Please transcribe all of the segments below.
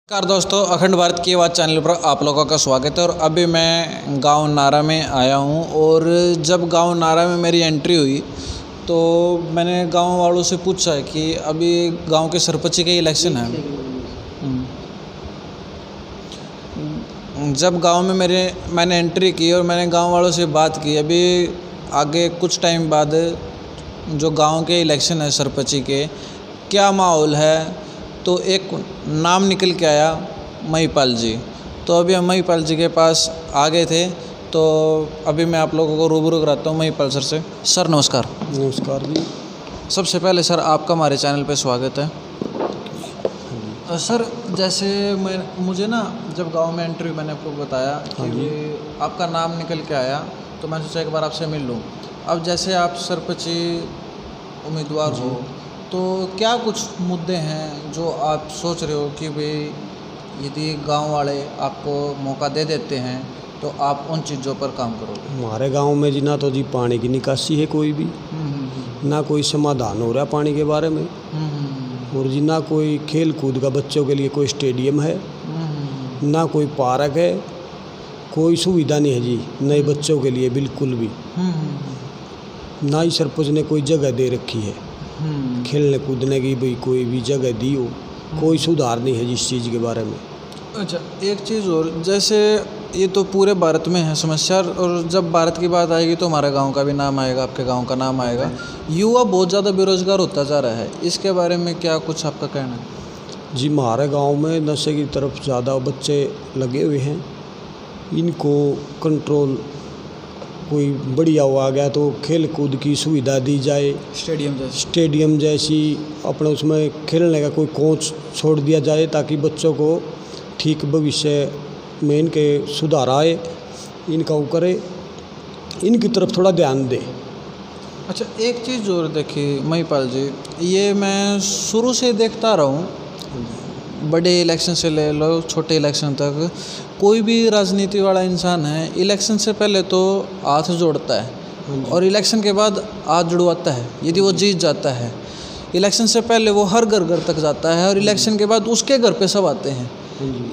नमस्कार दोस्तों, अखंड भारत की आवाज़ चैनल पर आप लोगों का स्वागत है। और अभी मैं गांव नारा में आया हूं और जब गांव नारा में मेरी एंट्री हुई तो मैंने गांव वालों से पूछा कि अभी गांव के सरपंच के इलेक्शन है। जब गांव में मैंने एंट्री की और मैंने गांव वालों से बात की, अभी आगे कुछ टाइम बाद जो गांव के इलेक्शन है सरपंच के, क्या माहौल है, तो एक नाम निकल के आया, महिपाल जी। तो अभी हम महिपाल जी के पास आ गए थे, तो अभी मैं आप लोगों को रूबरू कराता हूँ महिपाल सर से। सर नमस्कार। नमस्कार जी। सबसे पहले सर आपका हमारे चैनल पे स्वागत है। सर जैसे मुझे ना जब गांव में एंट्री मैंने आपको बताया कि आपका नाम निकल के आया, तो मैं सोचा एक बार आपसे मिल लूँ। अब जैसे आप सरपंच उम्मीदवार हो, तो क्या कुछ मुद्दे हैं जो आप सोच रहे हो कि भाई यदि गांव वाले आपको मौका दे देते हैं तो आप उन चीज़ों पर काम करोगे? हमारे गांव में जी ना तो जी पानी की निकासी है कोई भी, ना कोई समाधान हो रहा पानी के बारे में, और जी ना कोई खेल कूद का बच्चों के लिए कोई स्टेडियम है, ना कोई पार्क है, कोई सुविधा नहीं है जी नए बच्चों के लिए बिल्कुल भी। ना ही सरपंच ने कोई जगह दे रखी है खेलने कूदने की, भाई कोई भी जगह दी हो, कोई सुधार नहीं है जिस चीज़ के बारे में। अच्छा, एक चीज़ और, जैसे ये तो पूरे भारत में है समस्या, और जब भारत की बात आएगी तो हमारे गांव का भी नाम आएगा, आपके गांव का नाम आएगा। युवा बहुत ज़्यादा बेरोजगार होता जा रहा है, इसके बारे में क्या कुछ आपका कहना है? जी हमारे गांव में नशे की तरफ ज़्यादा बच्चे लगे हुए हैं, इनको कंट्रोल कोई बढ़िया हो आ गया तो खेल कूद की सुविधा दी जाए, स्टेडियम जैसी अपने उसमें खेलने का कोई कोच छोड़ दिया जाए, ताकि बच्चों को ठीक भविष्य में इनके सुधार आए, इनका वो करे, इनकी तरफ थोड़ा ध्यान दे। अच्छा, एक चीज़ और देखिए महिपाल जी, ये मैं शुरू से देखता रहा हूँ, बड़े इलेक्शन से ले लो छोटे इलेक्शन तक, कोई भी राजनीति वाला इंसान है इलेक्शन से पहले तो हाथ जोड़ता है और इलेक्शन के बाद हाथ जुड़वाता है। यदि वो जीत जाता है, इलेक्शन से पहले वो हर घर घर तक जाता है और इलेक्शन के बाद उसके घर पे सब आते हैं।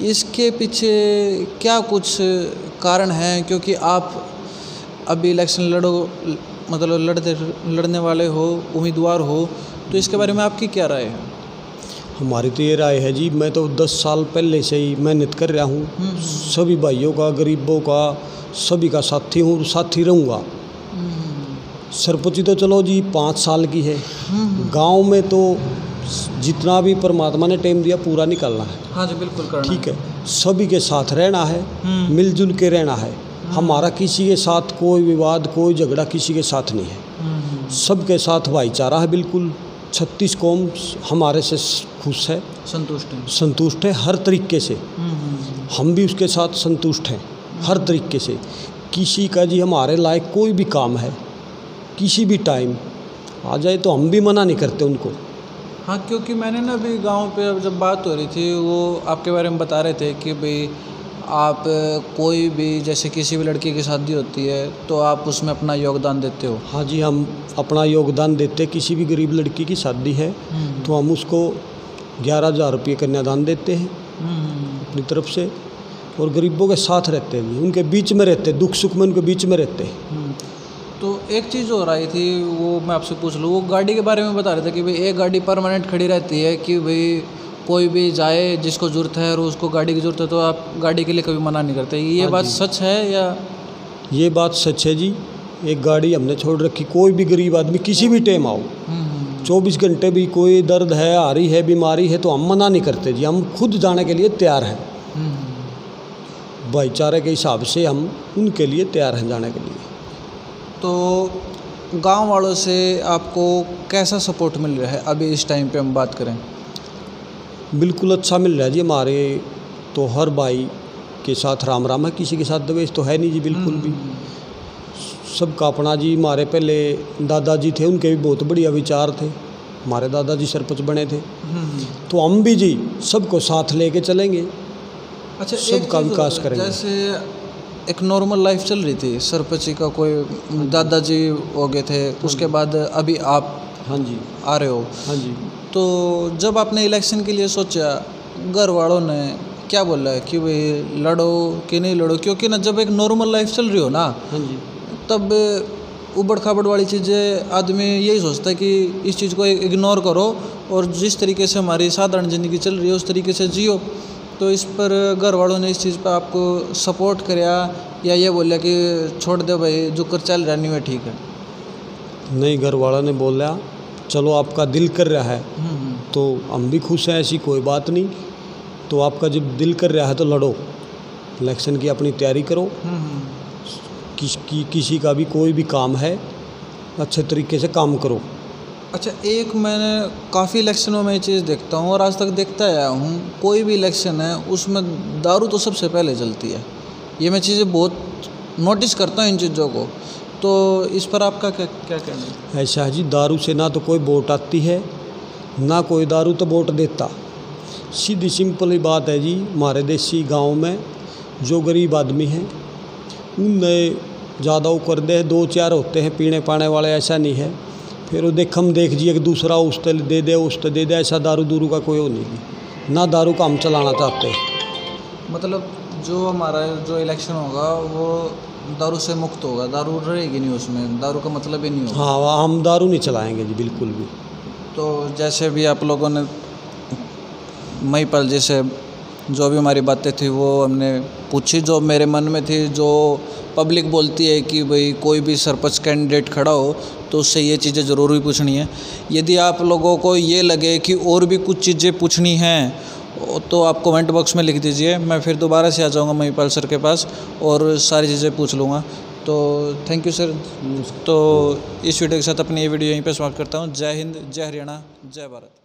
इसके पीछे क्या कुछ कारण है? क्योंकि आप अभी इलेक्शन मतलब लड़ने वाले हो, उम्मीदवार हो, तो इसके बारे में आपकी क्या राय है? हमारी तो ये राय है जी, मैं तो 10 साल पहले से ही मेहनत कर रहा हूँ, सभी भाइयों का, गरीबों का, सभी का साथी हूँ, साथी रहूँगा। सरपंची तो चलो जी 5 साल की है, गांव में तो जितना भी परमात्मा ने टाइम दिया पूरा निकालना है। हाँ जी, बिल्कुल करना, ठीक है। सभी के साथ रहना है, मिलजुल के रहना है। हमारा किसी के साथ कोई विवाद, कोई झगड़ा किसी के साथ नहीं है, सबके साथ भाईचारा है बिल्कुल। 36 कौम हमारे से खुश है, संतुष्ट है हर तरीके से। हम भी उसके साथ संतुष्ट हैं हर तरीके से। किसी का जी हमारे लायक कोई भी काम है, किसी भी टाइम आ जाए तो हम भी मना नहीं करते उनको। हाँ, क्योंकि मैंने ना अभी गांव पे जब बात हो रही थी, वो आपके बारे में बता रहे थे कि भाई आप कोई भी, जैसे किसी भी लड़की की शादी होती है तो आप उसमें अपना योगदान देते हो। हाँ जी, हम अपना योगदान देते। किसी भी गरीब लड़की की शादी है तो हम उसको 11,000 रुपये कन्यादान देते हैं अपनी तरफ से, और गरीबों के साथ रहते हैं, उनके बीच में रहते, दुख सुख में उनके बीच में रहते हैं। तो एक चीज़ हो रही थी, वो मैं आपसे पूछ लूँ, वो गाड़ी के बारे में बता रहे थे कि भाई एक गाड़ी परमानेंट खड़ी रहती है, कि भाई कोई भी जाए जिसको ज़रूरत है और उसको गाड़ी की ज़रूरत है तो आप गाड़ी के लिए कभी मना नहीं करते। ये बात सच है या? ये बात सच है जी। एक गाड़ी हमने छोड़ रखी, कोई भी गरीब आदमी किसी भी टाइम आओ, 24 घंटे भी कोई दर्द है, आ रही है, बीमारी है, तो हम मना नहीं करते जी, हम खुद जाने के लिए तैयार हैं। भाईचारे के हिसाब से हम उनके लिए तैयार हैं जाने के लिए। तो गांव वालों से आपको कैसा सपोर्ट मिल रहा है अभी इस टाइम पे हम बात करें? बिल्कुल अच्छा मिल रहा है जी। हमारे तो हर भाई के साथ राम राम है, किसी के साथ द्वेष तो है नहीं जी, बिल्कुल भी। सबका अपना जी। हमारे पहले दादाजी थे, उनके भी बहुत बढ़िया विचार थे, हमारे दादाजी सरपंच बने थे, तो हम भी जी सबको साथ लेके चलेंगे। अच्छा, सबका विकास करेंगे। जैसे एक नॉर्मल लाइफ चल रही थी, सरपंच का कोई दादाजी हो गए थे, उसके बाद अभी आप हाँ जी आ रहे हो। हाँ जी। तो जब आपने इलेक्शन के लिए सोचा घर वालों ने क्या बोला है कि भाई लड़ो कि नहीं लड़ो, क्योंकि ना जब एक नॉर्मल लाइफ चल रही हो ना, हाँ जी, तब उबड़ खाबड़ वाली चीज़ें आदमी यही सोचता है कि इस चीज़ को इग्नोर करो और जिस तरीके से हमारी साधारण ज़िंदगी चल रही है उस तरीके से जियो। तो इस पर घर वालों ने इस चीज़ पर आपको सपोर्ट कराया या ये बोला कि छोड़ दे भाई जो कर चल रहा नहीं है ठीक है? नहीं, घर वाला ने बोला चलो आपका दिल कर रहा है तो हम भी खुश हैं, ऐसी कोई बात नहीं। तो आपका जब दिल कर रहा है तो लड़ो, इलेक्शन की अपनी तैयारी करो। किसी का भी कोई भी काम है अच्छे तरीके से काम करो। अच्छा, एक मैंने काफ़ी इलेक्शनों में ये चीज़ देखता हूँ और आज तक देखता आया हूँ, कोई भी इलेक्शन है उसमें दारू तो सबसे पहले चलती है। ये मैं चीज़ें बहुत नोटिस करता हूँ इन चीज़ों को, तो इस पर आपका क्या क्या कहना है? ऐसा है जी, दारू से ना तो कोई वोट आती है ना कोई दारू तो वोट देता। सीधी सिंपल ही बात है जी। हमारे देसी गांव में जो गरीब आदमी हैं उनने ज़्यादा वो कर दे, 2-4 होते हैं पीने पाने वाले, ऐसा नहीं है। फिर वो हम देख जिए कि दूसरा उस तले दे दे उस तले दे दे, ऐसा दारू का कोई वो नहीं। ना दारू का हम चलाना चाहते। मतलब जो हमारा जो इलेक्शन होगा वो दारू से मुक्त होगा, दारू रहेगी नहीं उसमें, दारू का मतलब ही नहीं होगा। हाँ, हम दारू नहीं चलाएंगे जी, बिल्कुल भी। तो जैसे भी आप लोगों ने महिपाल जी से जो भी हमारी बातें थी वो हमने पूछी, जो मेरे मन में थी, जो पब्लिक बोलती है कि भाई कोई भी सरपंच कैंडिडेट खड़ा हो तो उससे ये चीज़ें ज़रूर भी पूछनी है। यदि आप लोगों को ये लगे कि और भी कुछ चीज़ें पूछनी हैं तो आप कमेंट बॉक्स में लिख दीजिए, मैं फिर दोबारा से आ जाऊँगा महिपाल सर के पास और सारी चीज़ें पूछ लूँगा। तो थैंक यू सर। तो इस वीडियो के साथ अपनी ये वीडियो यहीं पर समाप्त करता हूँ। जय हिंद, जय हरियाणा, जय भारत।